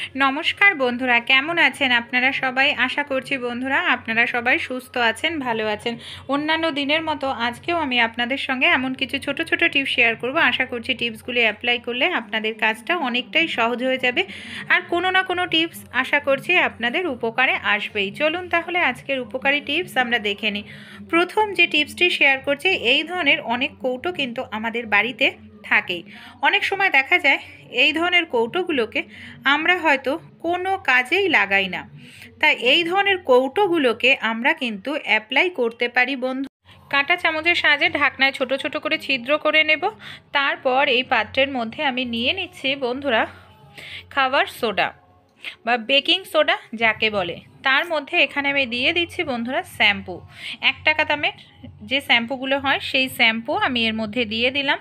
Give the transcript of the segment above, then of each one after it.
নমস্কার বন্ধুরা, কেমন আছেন আপনারা সবাই? আশা করছি বন্ধুরা আপনারা সবাই সুস্থ আছেন, ভালো আছেন। অন্যান্য দিনের মতো আজকেও আমি আপনাদের সঙ্গে এমন কিছু ছোট ছোট টিপস শেয়ার করব। আশা করছি টিপসগুলি অ্যাপ্লাই করলে আপনাদের কাজটা অনেকটাই সহজ হয়ে যাবে, আর কোনো না কোনো টিপস আশা করছি আপনাদের উপকারে আসবেই। চলুন তাহলে আজকের উপকারী টিপস আমরা দেখে নিই। প্রথম যে টিপসটি শেয়ার করছি, এই ধরনের অনেক কৌটো কিন্তু আমাদের বাড়িতে থাকেই। অনেক সময় দেখা যায় এই ধরনের কৌটোগুলোকে আমরা হয়তো কোনো কাজেই লাগাই না, তাই এই ধরনের কৌটোগুলোকে আমরা কিন্তু অ্যাপ্লাই করতে পারি বন্ধু। কাঁটা চামচের সাহায্যে ঢাকনায় ছোট ছোট করে ছিদ্র করে নেব। তারপর এই পাত্রের মধ্যে আমি নিয়ে নিচ্ছি বন্ধুরা খাবার সোডা বা বেকিং সোডা যাকে বলে। তার মধ্যে এখানে আমি দিয়ে দিচ্ছি বন্ধুরা শ্যাম্পু। 1 টাকা দামের যে শ্যাম্পুগুলো হয় সেই শ্যাম্পু আমি এর মধ্যে দিয়ে দিলাম।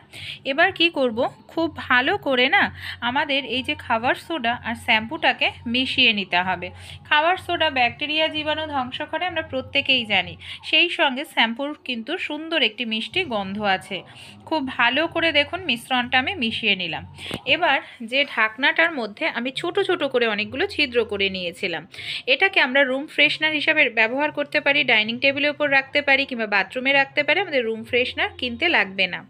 এবার কি করব, খুব ভালো করে না আমাদের এই যে খাবার সোডা আর শ্যাম্পুটাকে মিশিয়ে নিতে হবে। খাবার সোডা ব্যাকটেরিয়া জীবাণু ধ্বংস করে, আমরা প্রত্যেকেই জানি। সেই সঙ্গে শ্যাম্পুর কিন্তু সুন্দর একটি মিষ্টি গন্ধ আছে। খুব ভালো করে দেখুন মিশ্রণটা আমি মিশিয়ে নিলাম। এবার যে ঢাকনাটার মধ্যে আমি ছোট ছোট করে অনেকগুলো ছিদ্র করে নিয়েছিলাম, এটাকে আমরা রুম ফ্রেশনার হিসাবে ব্যবহার করতে পারি। ডাইনিং টেবিলের উপর রাখতে পারি কিংবা বাথরুমে রাখতে পারি, আমাদের রুম ফ্রেশনার কিনতে লাগবে না।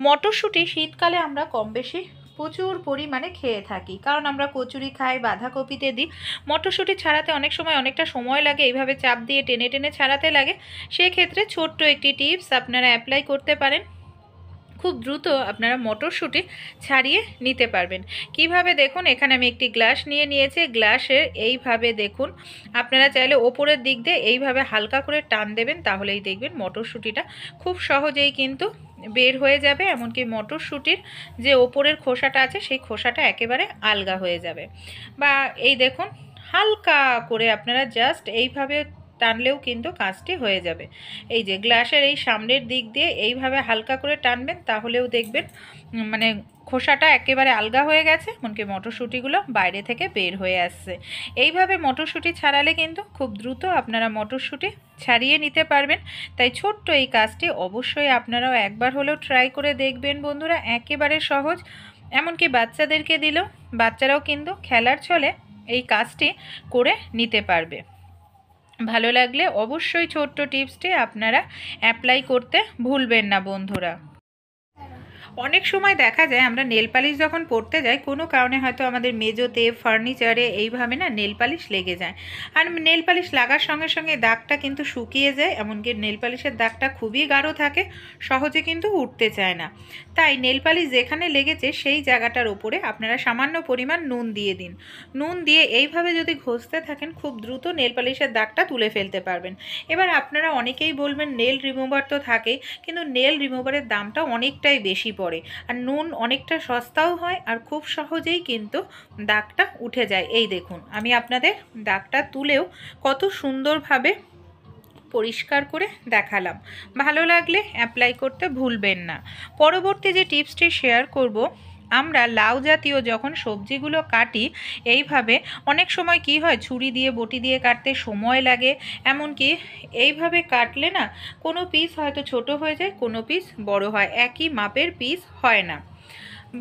মটরশুঁটি শীতকালে আমরা কম বেশি প্রচুর পরিমাণে খেয়ে থাকি, কারণ আমরা কচুরি খাই, বাঁধাকপিতে দিই। মটরশুঁটি ছাড়াতে অনেক সময় অনেকটা সময় লাগে, এইভাবে চাপ দিয়ে টেনে টেনে ছাড়াতে লাগে। সেক্ষেত্রে ছোট্ট একটি টিপস আপনারা অ্যাপ্লাই করতে পারেন। খুব দ্রুত আপনারা মটরশুঁটি ছাড়িয়ে নিতে পারবেন। কিভাবে দেখুন, এখানে আমি একটি গ্লাস নিয়ে নিয়েছি। গ্লাসের এইভাবে দেখুন, আপনারা চাইলে ওপরের দিক দিয়ে এইভাবে হালকা করে টান দেবেন, তাহলেই দেখবেন মটরশুঁটিটা খুব সহজেই কিন্তু বের হয়ে যাবে। এমনকি মটরশুঁটির যে ওপরের খোসাটা আছে সেই খোসাটা একেবারে আলগা হয়ে যাবে। বা এই দেখুন, হালকা করে আপনারা জাস্ট এইভাবে টানলেও কিন্তু কাজটি হয়ে যাবে। এই যে গ্লাসের এই সামনের দিক দিয়ে এইভাবে হালকা করে টানবেন, তাহলেও দেখবেন মানে খোসাটা একেবারে আলগা হয়ে গেছে, এমনকি মটরশুঁটিগুলো বাইরে থেকে বের হয়ে আসছে। এইভাবে মটরশুঁটি ছাড়ালে কিন্তু খুব দ্রুত আপনারা মটরশুঁটি ছাড়িয়ে নিতে পারবেন। তাই ছোট্ট এই কাজটি অবশ্যই আপনারাও একবার হলেও ট্রাই করে দেখবেন বন্ধুরা, একেবারে সহজ। এমনকি বাচ্চাদেরকে দিলেও বাচ্চারাও কিন্তু খেলার ছলে এই কাজটি করে নিতে পারবে। ভালো লাগলে অবশ্যই ছোট্ট টিপসটি আপনারা অ্যাপ্লাই করতে ভুলবেন না বন্ধুরা। অনেক সময় দেখা যায় আমরা নেল পালিশ যখন পরতে যাই, কোনো কারণে হয়তো আমাদের মেজোতে, ফার্নিচারে এইভাবে না নেল পালিশ লেগে যায়। আর নেল পালিশ লাগার সঙ্গে সঙ্গে দাগটা কিন্তু শুকিয়ে যায়, এমনকি নেল পালিশের দাগটা খুবই গাঢ় থাকে, সহজে কিন্তু উঠতে চায় না। তাই নেল পালিশ যেখানে লেগেছে সেই জায়গাটার ওপরে আপনারা সামান্য পরিমাণ নুন দিয়ে দিন। নুন দিয়ে এইভাবে যদি ঘষতে থাকেন, খুব দ্রুত নেল পালিশের দাগটা তুলে ফেলতে পারবেন। এবার আপনারা অনেকেই বলবেন নেল রিমুভার তো থাকেই, কিন্তু নেল রিমুভারের দামটা অনেকটাই বেশি পড়ে, আর নুন অনেকটা সস্তাও হয়, আর খুব সহজেই কিন্তু দাগটা উঠে যায়। এই দেখুন, আমি আপনাদের দাগটা তুলেও কত সুন্দরভাবে পরিষ্কার করে দেখালাম। ভালো লাগলে অ্যাপ্লাই করতে ভুলবেন না। পরবর্তী যে টিপসটি শেয়ার করব, আমরা লাউ জাতীয় যখন সবজিগুলো কাটি, এইভাবে অনেক সময় কি হয়, ছুরি দিয়ে বটি দিয়ে কাটতে সময় লাগে। এমনকি এইভাবে কাটলে না কোনো পিস হয়তো ছোট হয়ে যায়, কোনো পিস বড় হয়, একই মাপের পিস হয় না।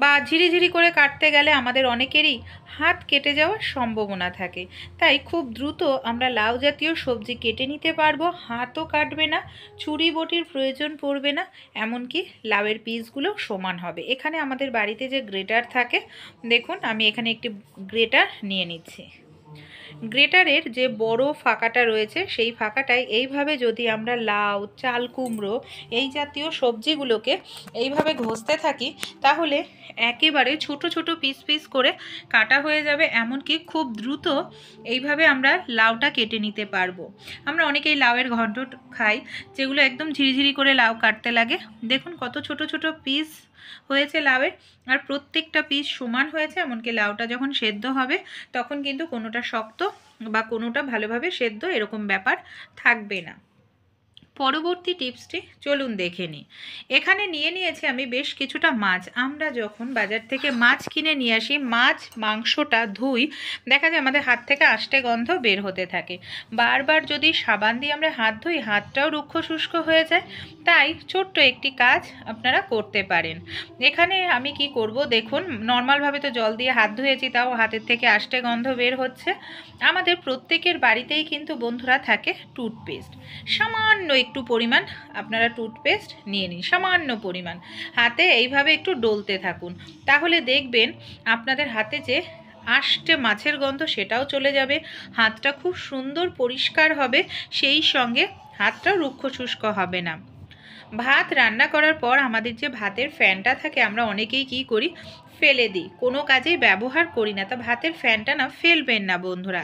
বা ঝিরিঝিরি করে কাটতে গেলে আমাদের অনেকেরই হাত কেটে যাওয়ার সম্ভাবনা থাকে। তাই খুব দ্রুত আমরা লাউ জাতীয় সবজি কেটে নিতে পারবো, হাতও কাটবে না, ছুরি বটির প্রয়োজন পড়বে না, এমনকি লাউয়ের পিসগুলো সমান হবে। এখানে আমাদের বাড়িতে যে গ্রেটার থাকে, দেখুন আমি এখানে একটি গ্রেটার নিয়ে নিচ্ছি। গ্রেটারের যে বড় ফাঁকাটা রয়েছে সেই ফাঁকাটায় এইভাবে যদি আমরা লাউ, চাল কুমড়ো এই জাতীয় সবজিগুলোকে এইভাবে ঘষতে থাকি, তাহলে একেবারে ছোট ছোট পিস পিস করে কাটা হয়ে যাবে। এমনকি খুব দ্রুত এইভাবে আমরা লাউটা কেটে নিতে পারবো। আমরা অনেকেই লাউয়ের ঘন্ট খাই, যেগুলো একদম ঝিরিঝিরি করে লাউ কাটতে লাগে। দেখুন কত ছোট ছোট পিস হয়েছে লাউয়ের, আর প্রত্যেকটা পিস সমান হয়েছে। এমনকি লাউটা যখন সেদ্ধ হবে তখন কিন্তু কোনোটা শক্ত বা কোনোটা ভালোভাবে সেদ্ধ এরকম ব্যাপার থাকবে না। পরবর্তী টিপসটি চলুন দেখে নিই। এখানে নিয়ে নিয়েছি আমি বেশ কিছুটা মাছ। আমরা যখন বাজার থেকে মাছ কিনে নিয়ে আসি, মাছ মাংসটা ধুই, দেখা যায় আমাদের হাত থেকে আষ্টে গন্ধ বের হতে থাকে। বারবার যদি সাবান দিয়ে আমরা হাত ধুই, হাতটাও রুক্ষ শুষ্ক হয়ে যায়। তাই ছোট্ট একটি কাজ আপনারা করতে পারেন। এখানে আমি কি করব দেখুন, নর্মালভাবে তো জল দিয়ে হাত ধুয়েছি, তাও হাতের থেকে আষ্টে গন্ধ বের হচ্ছে। আমাদের প্রত্যেকের বাড়িতেই কিন্তু বন্ধুরা থাকে টুথপেস্ট। সামান্য একটু পরিমাণ আপনারা টুথপেস্ট নিয়ে নিন, সামান্য পরিমাণ। হাতে এইভাবে একটু ডলতে থাকুন, তাহলে দেখবেন আপনাদের হাতে যে আষ্টে মাছের গন্ধ সেটাও চলে যাবে, হাতটা খুব সুন্দর পরিষ্কার হবে, সেই সঙ্গে হাতটাও রুক্ষ শুষ্ক হবে না। ভাত রান্না করার পর আমাদের যে ভাতের ফ্যানটা থাকে, আমরা অনেকেই কি করি, ফেলে দিই, কোনো কাজেই ব্যবহার করি না। তা ভাতের ফ্যানটা না ফেলবেন না বন্ধুরা।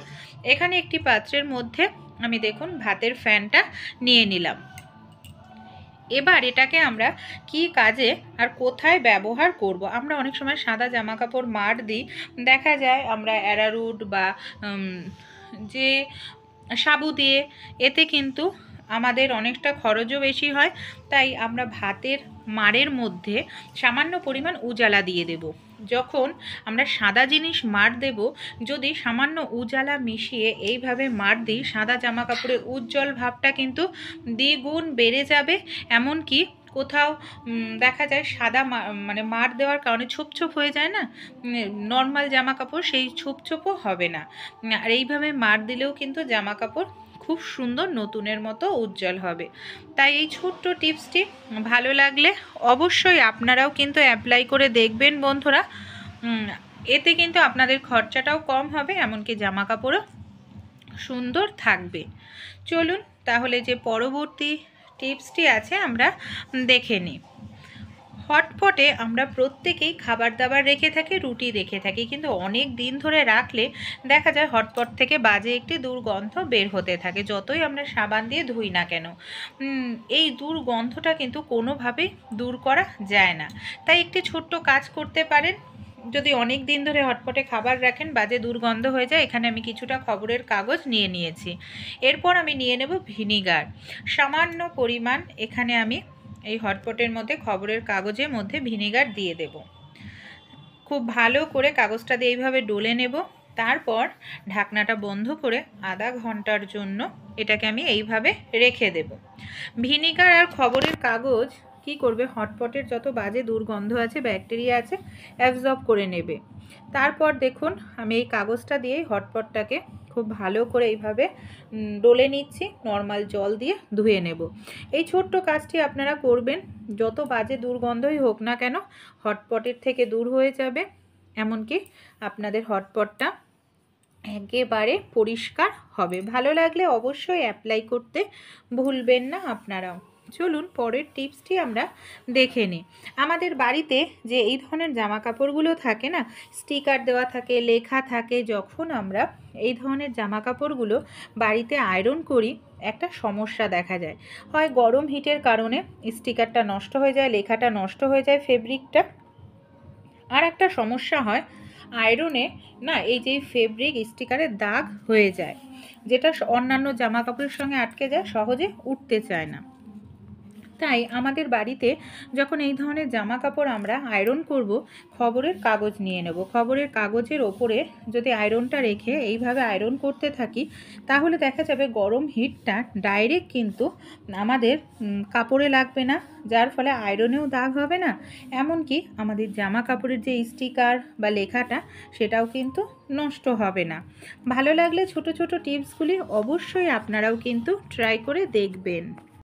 এখানে একটি পাত্রের মধ্যে আমি দেখুন ভাতের ফ্যানটা নিয়ে নিলাম। এবার এটাকে আমরা কি কাজে আর কোথায় ব্যবহার করব? আমরা অনেক সময় সাদা জামা কাপড় মাড় দিই, দেখা যায় আমরা অ্যারারুট বা যে সাবু দিয়ে, এতে কিন্তু আমাদের অনেকটা খরচও বেশি হয়। তাই আমরা ভাতের মাড়ের মধ্যে সামান্য পরিমাণ উজালা দিয়ে দেব। যখন আমরা সাদা জিনিস মাড় দেব, যদি সামান্য উজালা মিশিয়ে এইভাবে মাড় দিই, সাদা জামা কাপড়ের উজ্জ্বল ভাবটা কিন্তু দ্বিগুণ বেড়ে যাবে। এমনকি কোথাও দেখা যায় সাদা মানে মাড় দেওয়ার কারণে ছোপ ছোপ হয়ে যায় না নর্মাল জামা কাপড়, সেই ছোপ ছোপও হবে না। আর এইভাবে মাড় দিলেও কিন্তু জামা কাপড় খুব সুন্দর নতুনের মতো উজ্জ্বল হবে। তাই এই ছোট্ট টিপসটি ভালো লাগলে অবশ্যই আপনারাও কিন্তু অ্যাপ্লাই করে দেখবেন বন্ধুরা। এতে কিন্তু আপনাদের খরচাটাও কম হবে, এমনকি জামা কাপড়ও সুন্দর থাকবে। চলুন তাহলে যে পরবর্তী টিপসটি আছে আমরা দেখে নিই। হটপটে আমরা প্রত্যেকেই খাবার দাবার রেখে থাকি, রুটি রেখে থাকি, কিন্তু অনেক দিন ধরে রাখলে দেখা যায় হটপট থেকে বাজে একটি দুর্গন্ধ বের হতে থাকে, যতই আমরা সাবান দিয়ে ধুই না কেন। এই দুর্গন্ধটা কিন্তু কোনোভাবেই দূর করা যায় না। তাই একটি ছোট্ট কাজ করতে পারেন। যদি অনেক দিন ধরে হটপটে খাবার রাখেন, বাজে দুর্গন্ধ হয়ে যায়, এখানে আমি কিছুটা খবরের কাগজ নিয়ে নিয়েছি। এরপর আমি নিয়ে নেব ভিনিগার, সামান্য পরিমাণ। এখানে আমি এই হটপটের মধ্যে খবরের কাগজের মধ্যে ভিনিগার দিয়ে দেব। খুব ভালো করে কাগজটা দিয়ে এইভাবে ডলে নেব। তারপর ঢাকনাটা বন্ধ করে আধা ঘন্টার জন্য এটাকে আমি এইভাবে রেখে দেব। ভিনিগার আর খবরের কাগজ কি করবে, হটপটের যত বাজে দুর্গন্ধ আছে, ব্যাকটেরিয়া আছে, অ্যাবজর্ব করে নেবে। তারপর দেখুন আমি এই কাগজটা দিয়েই হটপটটাকে খুব ভালো করে এইভাবে ডলে নিচ্ছি, নর্মাল জল দিয়ে ধুয়ে নেব। এই ছোট্ট কাজটি আপনারা করবেন, যত বাজে দুর্গন্ধই হোক না কেন হটপটের থেকে দূর হয়ে যাবে, এমনকি আপনাদের হটপটটা একেবারে পরিষ্কার হবে। ভালো লাগলে অবশ্যই অ্যাপ্লাই করতে ভুলবেন না আপনারাও। চলুন পরের টিপসটি আমরা দেখে নিই। আমাদের বাড়িতে যে এই ধরনের জামা কাপড়গুলো থাকে না, স্টিকার দেওয়া থাকে, লেখা থাকে, যখন আমরা এই ধরনের জামা কাপড়গুলো বাড়িতে আয়রন করি, একটা সমস্যা দেখা যায়। হয় গরম হিটের কারণে স্টিকারটা নষ্ট হয়ে যায়, লেখাটা নষ্ট হয়ে যায়, ফেব্রিকটা। আর একটা সমস্যা হয় আয়রনে না, এই যে ফেব্রিক স্টিকারের দাগ হয়ে যায়, যেটা অন্যান্য জামা কাপড়ের সঙ্গে আটকে যায়, সহজে উঠতে চায় না। তাই আমাদের বাড়িতে যখন এই ধরনের জামা কাপড় আমরা আয়রন করব, খবরের কাগজ নিয়ে নেব। খবরের কাগজের ওপরে যদি আয়রনটা রেখে এইভাবে আয়রন করতে থাকি, তাহলে দেখা যাবে গরম হিটটা ডাইরেক্ট কিন্তু আমাদের কাপড়ে লাগবে না, যার ফলে আয়রনেও দাগ হবে না, এমনকি আমাদের জামা কাপড়ের যে স্টিকার বা লেখাটা সেটাও কিন্তু নষ্ট হবে না। ভালো লাগলে ছোট ছোট টিপসগুলি অবশ্যই আপনারাও কিন্তু ট্রাই করে দেখবেন।